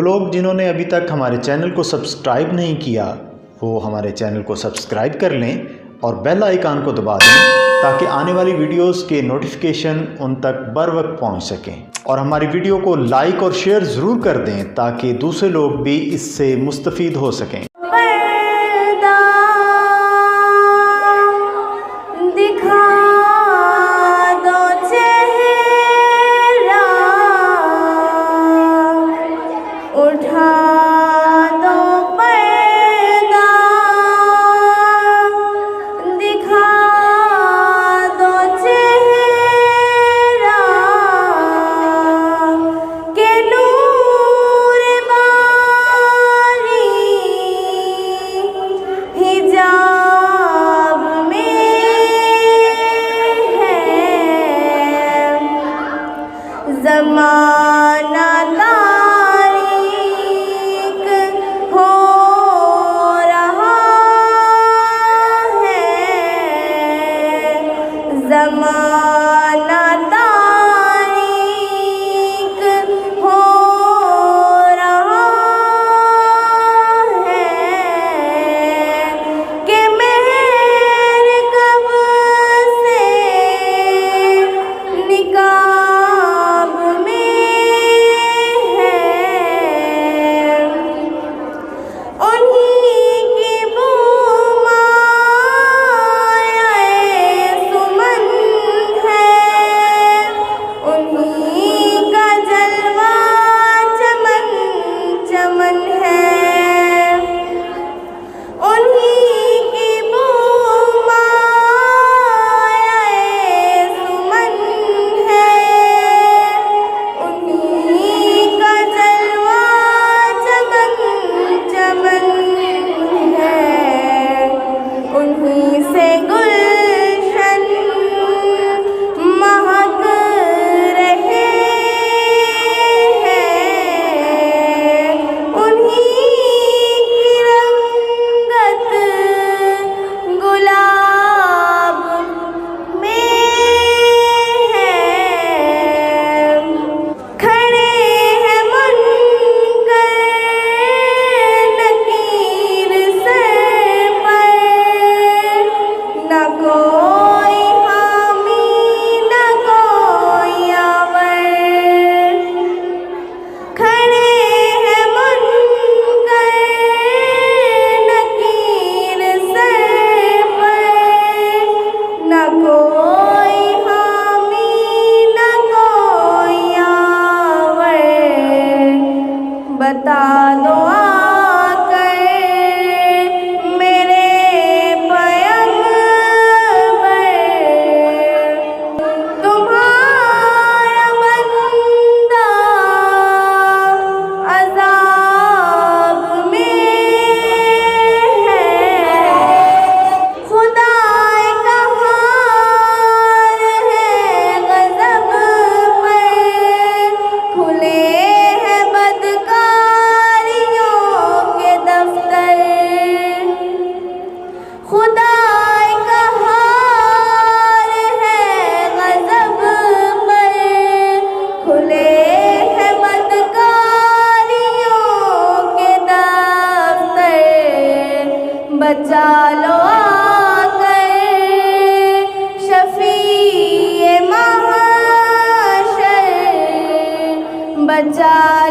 वो लोग जिन्होंने अभी तक हमारे चैनल को सब्सक्राइब नहीं किया वो हमारे चैनल को सब्सक्राइब कर लें और बेल आइकन को दबा दें ताकि आने वाली वीडियोस के नोटिफिकेशन उन तक बर वक्त पहुँच सकें। और हमारी वीडियो को लाइक और शेयर ज़रूर कर दें ताकि दूसरे लोग भी इससे मुस्तफ़ीद हो सकें। ज़माना तारीक हो रहा है, ज़माना तारीक हो रहा है कि मेहर कब से निकाह बता दो आकर मेरे पैगंबर, तुम्हारा बंदा अज़ाब में है। खुदा का हार है गज़ब पर, खुले बचा लो आकर शफ़ीए महशर, बचा